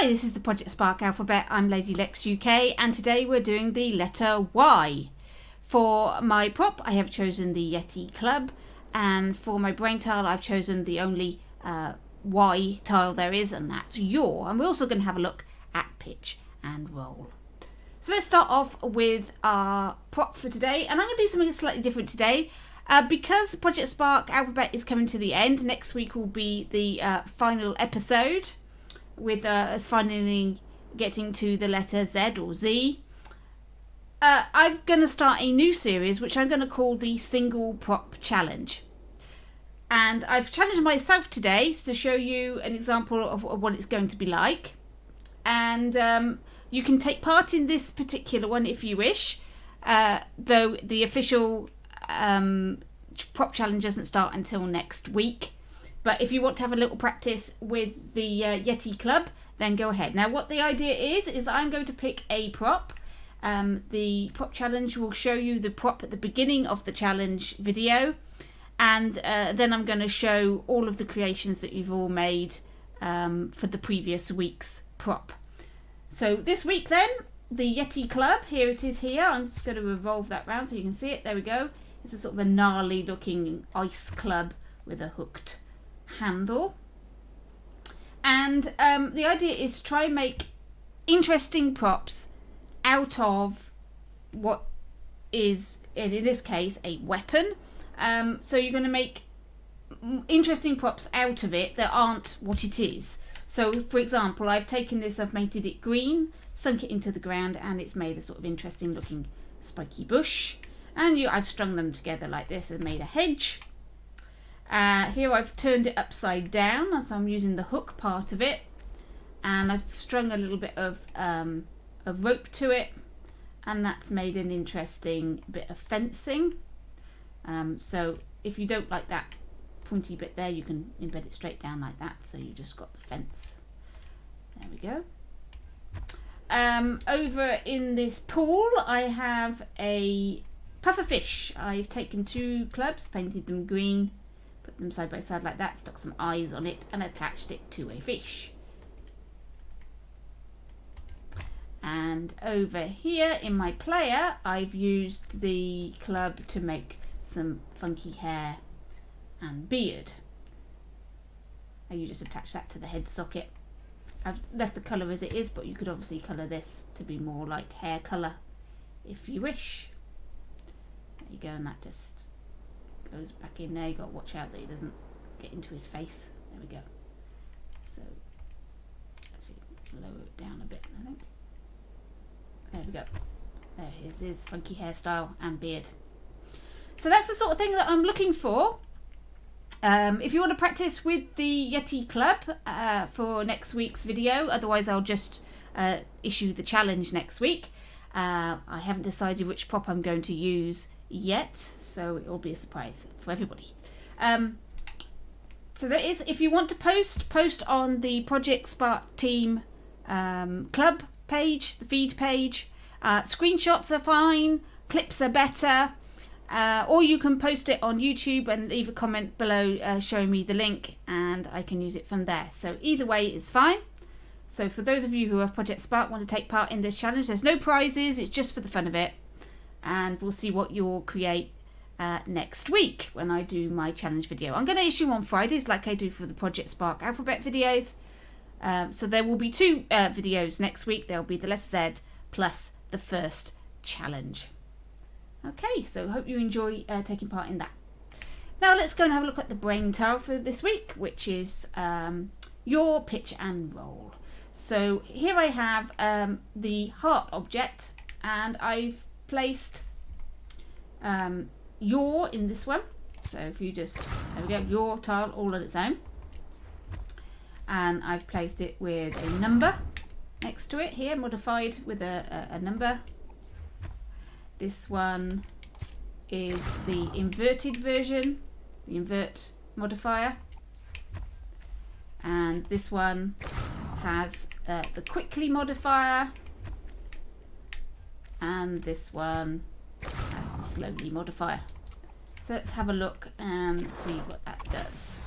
Hi, this is the Project Spark Alphabet. I'm Lady Lex UK, and today we're doing the letter Y. For my prop, I have chosen the Yeti Club, and for my brain tile, I've chosen the only Y tile there is, and that's yaw. And we're also going to have a look at pitch and roll. So let's start off with our prop for today, and I'm going to do something slightly different today. Because Project Spark Alphabet is coming to the end, next week will be the final episode, with us finally getting to the letter Z or Z. I'm going to start a new series which I'm going to call the Single Prop Challenge. And I've challenged myself today to show you an example of what it's going to be like. And you can take part in this particular one if you wish, though the official prop challenge doesn't start until next week. But if you want to have a little practice with the Yeti Club, then go ahead. Now what the idea is I'm going to pick a prop. The prop challenge will show you the prop at the beginning of the challenge video, and then I'm going to show all of the creations that you've all made for the previous week's prop. So this week then, the Yeti Club, here it is here. I'm just going to revolve that round so you can see it. There we go. It's a sort of a gnarly looking ice club with a hooked handle. And the idea is to try and make interesting props out of what is, in this case, a weapon. So you're going to make interesting props out of it that aren't what it is. So, for example, I've taken this, I've painted it green, sunk it into the ground, and it's made a sort of interesting looking spiky bush. And I've strung them together like this and made a hedge. Here I've turned it upside down, so I'm using the hook part of it, and I've strung a little bit of rope to it, and that's made an interesting bit of fencing. So if you don't like that pointy bit there, you can embed it straight down like that, so you just got the fence. There we go. Over in this pool I have a puffer fish. I've taken two clubs, painted them green, put them side by side like that, stuck some eyes on it, and attached it to a fish. And over here in my player, I've used the club to make some funky hair and beard. And you just attach that to the head socket. I've left the colour as it is, but you could obviously colour this to be more like hair colour if you wish. There you go, and that just goes back in there. You've got to watch out that it doesn't get into his face. There we go. So, actually lower it down a bit, I think. There we go. There is his funky hairstyle and beard. So that's the sort of thing that I'm looking for. If you want to practice with the Yeti Club for next week's video, otherwise I'll just issue the challenge next week. I haven't decided which prop I'm going to use yet, so it will be a surprise for everybody. So there is, if you want to post on the Project Spark Team Club page, the feed page. Screenshots are fine, clips are better, or you can post it on YouTube and leave a comment below showing me the link, and I can use it from there. So either way is fine. So for those of you who have Project Spark, want to take part in this challenge, there's no prizes, it's just for the fun of it, and we'll see what you'll create next week when I do my challenge video. I'm going to issue on Fridays like I do for the Project Spark Alphabet videos. So there will be two videos next week. There'll be the letter Z plus the first challenge. Okay, so hope you enjoy taking part in that. Now let's go and have a look at the brain tile for this week, which is your pitch and roll. So here I have the heart object, and I've placed your in this one. So if you just, there we go, your tile all on its own. And I've placed it with a number next to it here, modified with a number. This one is the inverted version, the invert modifier. And this one has the quickly modifier. And this one has the slowly modifier. So let's have a look and see what that does.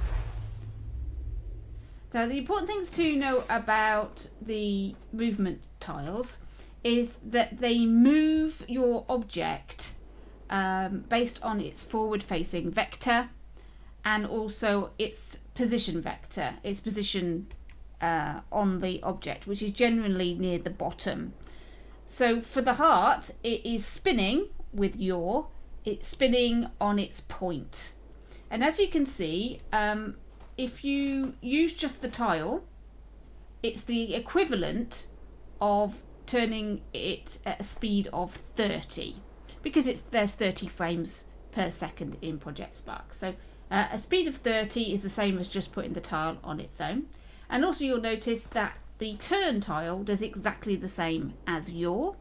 So the important things to know about the movement tiles is that they move your object based on its forward facing vector and also its position vector, its position on the object, which is generally near the bottom. So for the heart, it is spinning with it's spinning on its point. And as you can see, if you use just the tile, it's the equivalent of turning it at a speed of 30, because there's 30 frames per second in Project Spark. So a speed of 30 is the same as just putting the tile on its own. And also you'll notice that the turn tile does exactly the same as though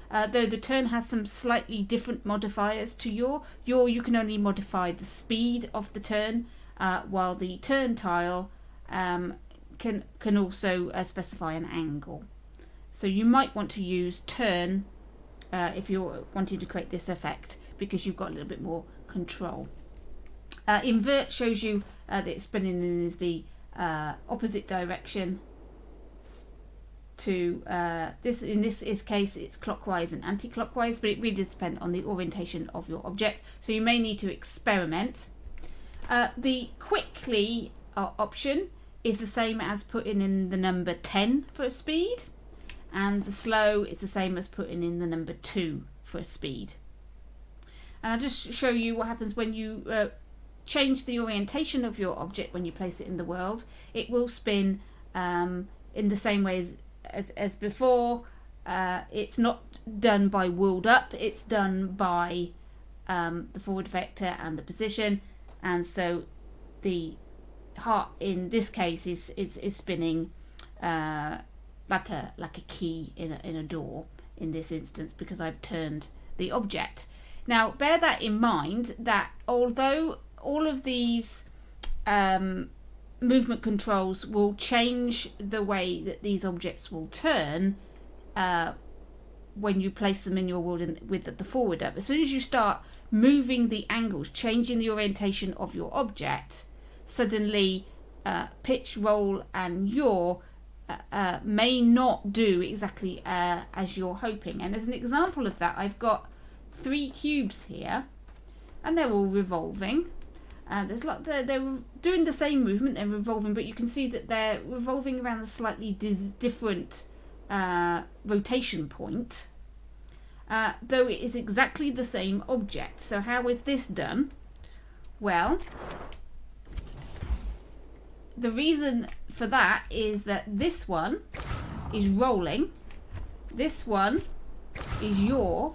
the turn has some slightly different modifiers to you can only modify the speed of the turn, while the turn tile can also specify an angle. So you might want to use turn if you're wanting to create this effect, because you've got a little bit more control. Invert shows you that it's spinning in the opposite direction to this. In this case, it's clockwise and anti-clockwise, but it really does depend on the orientation of your object. So you may need to experiment. The quickly option is the same as putting in the number 10 for a speed, and the slow is the same as putting in the number 2 for a speed. And I'll just show you what happens when you change the orientation of your object. When you place it in the world, it will spin in the same way as before. It's not done by world up, it's done by the forward vector and the position, and so the heart in this case is spinning like a key in a door in this instance, because I've turned the object. Now bear that in mind, that although all of these movement controls will change the way that these objects will turn when you place them in your world with the forward up, as soon as you start moving the angles, changing the orientation of your object, suddenly pitch, roll and yaw may not do exactly as you're hoping. And as an example of that, I've got 3 cubes here and they're all revolving. They're doing the same movement, they're revolving, but you can see that they're revolving around a slightly different rotation point, though it is exactly the same object. So how is this done? Well, the reason for that is that this one is rolling, this one is yaw,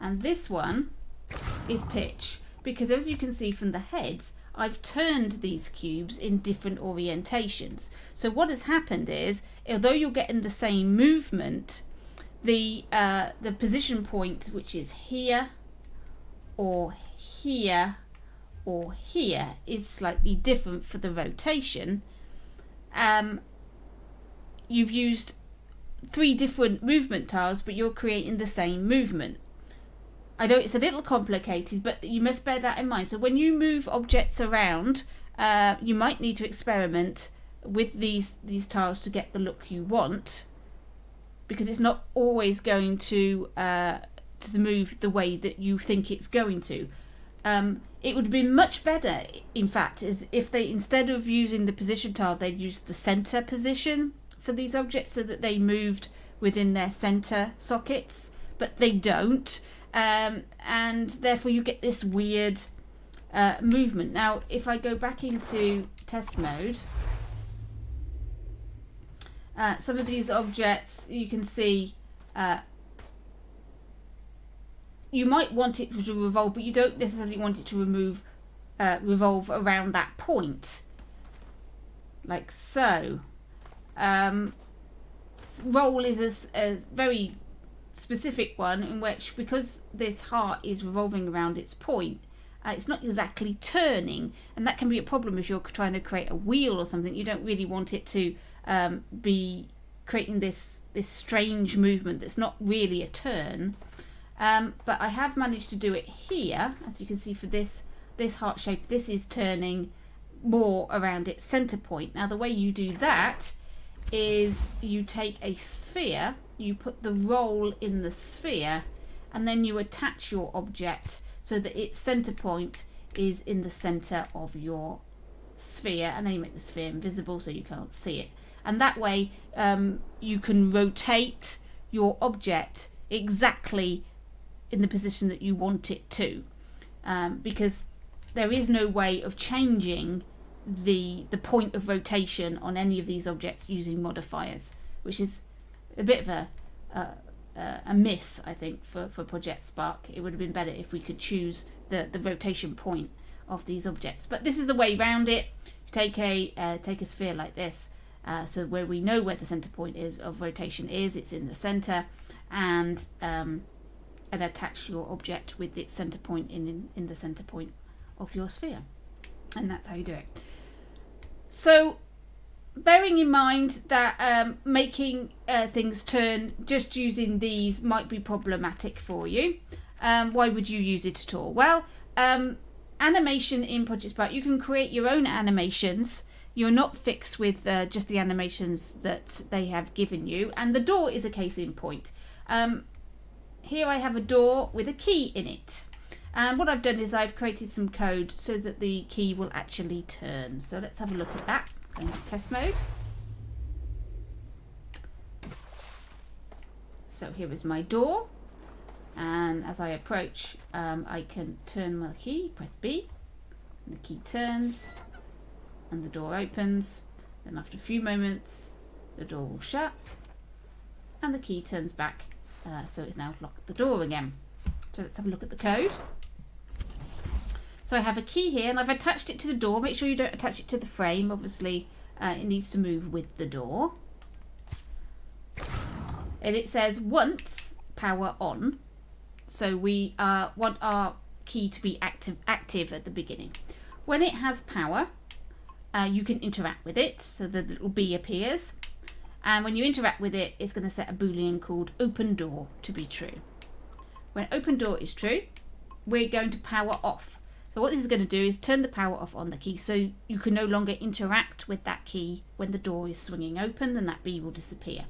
and this one is pitch. Because as you can see from the heads, I've turned these cubes in different orientations. So what has happened is, although you're getting the same movement, the position point, which is here or here or here, is slightly different for the rotation. You've used 3 different movement tiles, but you're creating the same movement. I know it's a little complicated, but you must bear that in mind. So when you move objects around, you might need to experiment with these tiles to get the look you want, because it's not always going to move the way that you think it's going to. It would be much better, in fact, is if they, instead of using the position tile, they'd use the center position for these objects so that they moved within their center sockets, but they don't. And therefore you get this weird movement. Now if I go back into test mode, some of these objects you can see you might want it to revolve, but you don't necessarily want it to revolve around that point, like so. Roll is a very specific one in which, because this heart is revolving around its point, it's not exactly turning, and that can be a problem if you're trying to create a wheel or something. You don't really want it to be creating this strange movement that's not really a turn. But I have managed to do it here, as you can see for this heart shape. This is turning more around its center point. Now the way you do that is you take a sphere, you put the roll in the sphere, and then you attach your object so that its center point is in the center of your sphere, and then you make the sphere invisible so you can't see it. And that way you can rotate your object exactly in the position that you want it to, because there is no way of changing the point of rotation on any of these objects using modifiers, which is a bit of a miss, I think, for Project Spark. It would have been better if we could choose the rotation point of these objects, but this is the way around it. Take a sphere like this, so where we know where the center point is of rotation is, it's in the center, and attach your object with its center point in the center point of your sphere, and that's how you do it. So bearing in mind that making things turn just using these might be problematic for you, why would you use it at all? Well, animation in Project Spark, you can create your own animations. You're not fixed with just the animations that they have given you, and the door is a case in point. Here I have a door with a key in it, and what I've done is I've created some code so that the key will actually turn. So let's have a look at that. Going to test mode. So here is my door, and as I approach I can turn my key, press B, and the key turns and the door opens. Then after a few moments the door will shut and the key turns back, so it's now locked the door again. So let's have a look at the code. So I have a key here and I've attached it to the door. Make sure you don't attach it to the frame, obviously it needs to move with the door. And it says once power on, so we want our key to be active at the beginning. When it has power, you can interact with it, so the little B appears, and when you interact with it, it's going to set a boolean called open door to be true. When open door is true, we're going to power off. So what this is going to do is turn the power off on the key, so you can no longer interact with that key when the door is swinging open, then that B will disappear.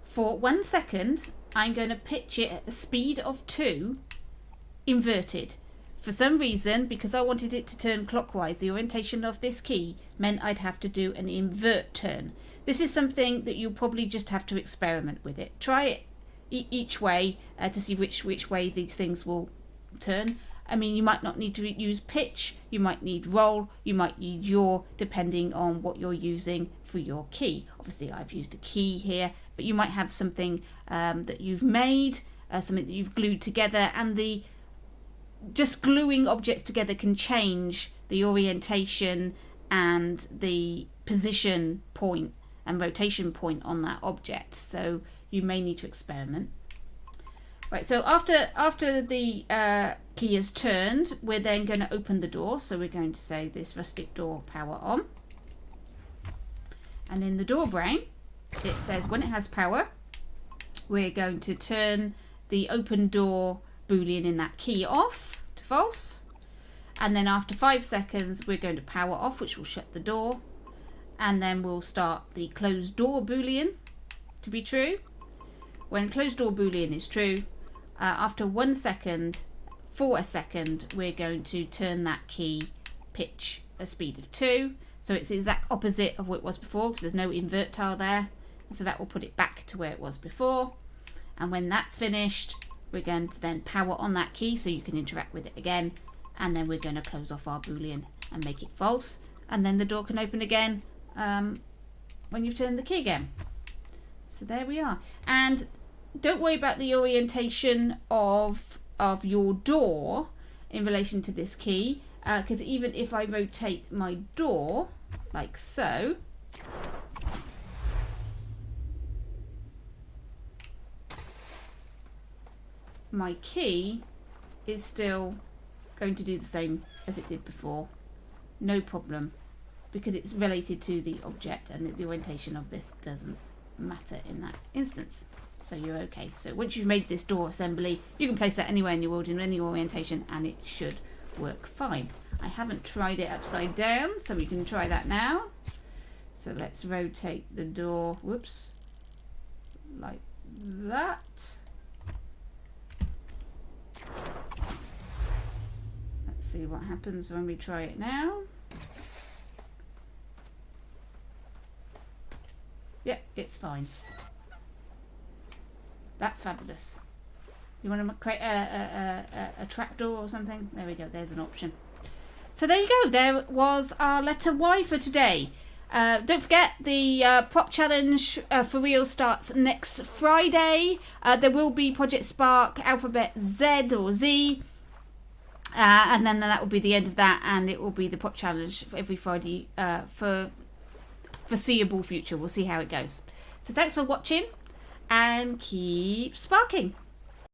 For 1 second, I'm going to pitch it at a speed of 2, inverted. For some reason, because I wanted it to turn clockwise, the orientation of this key meant I'd have to do an invert turn. This is something that you'll probably just have to experiment with it. Try it each way to see which way these things will turn. I mean, you might not need to use pitch, you might need roll, you might need yaw, depending on what you're using for your key. Obviously, I've used a key here, but you might have something that you've made, something that you've glued together, and just gluing objects together can change the orientation and the position point and rotation point on that object. So you may need to experiment. Right, so after the key is turned, we're then going to open the door. So we're going to say this rustic door power on. And in the door frame, it says when it has power, we're going to turn the open door boolean in that key off to false. And then after 5 seconds, we're going to power off, which will shut the door. And then we'll start the closed door boolean to be true. When closed door boolean is true, after 1 second, for a second, we're going to turn that key pitch a speed of 2. So it's the exact opposite of what it was before, because there's no invert tile there. And so that will put it back to where it was before. And when that's finished, we're going to then power on that key so you can interact with it again. And then we're going to close off our boolean and make it false. And then the door can open again when you've turned the key again. So there we are. And don't worry about the orientation of your door in relation to this key, because even if I rotate my door like so, my key is still going to do the same as it did before. No problem, because it's related to the object and the orientation of this doesn't matter in that instance. So you're okay. So once you've made this door assembly, you can place that anywhere in your world in any orientation and it should work fine. I haven't tried it upside down, so we can try that now. So let's rotate the door, whoops, like that. Let's see what happens when we try it now. Yep, it's fine. That's fabulous. You want to create a trapdoor or something? There we go, there's an option. So there you go, there was our letter Y for today. Don't forget, the prop challenge for real starts next Friday. There will be Project Spark Alphabet Z or Z. And then that will be the end of that, and it will be the prop challenge for every Friday for foreseeable future. We'll see how it goes. So thanks for watching, and keep sparking.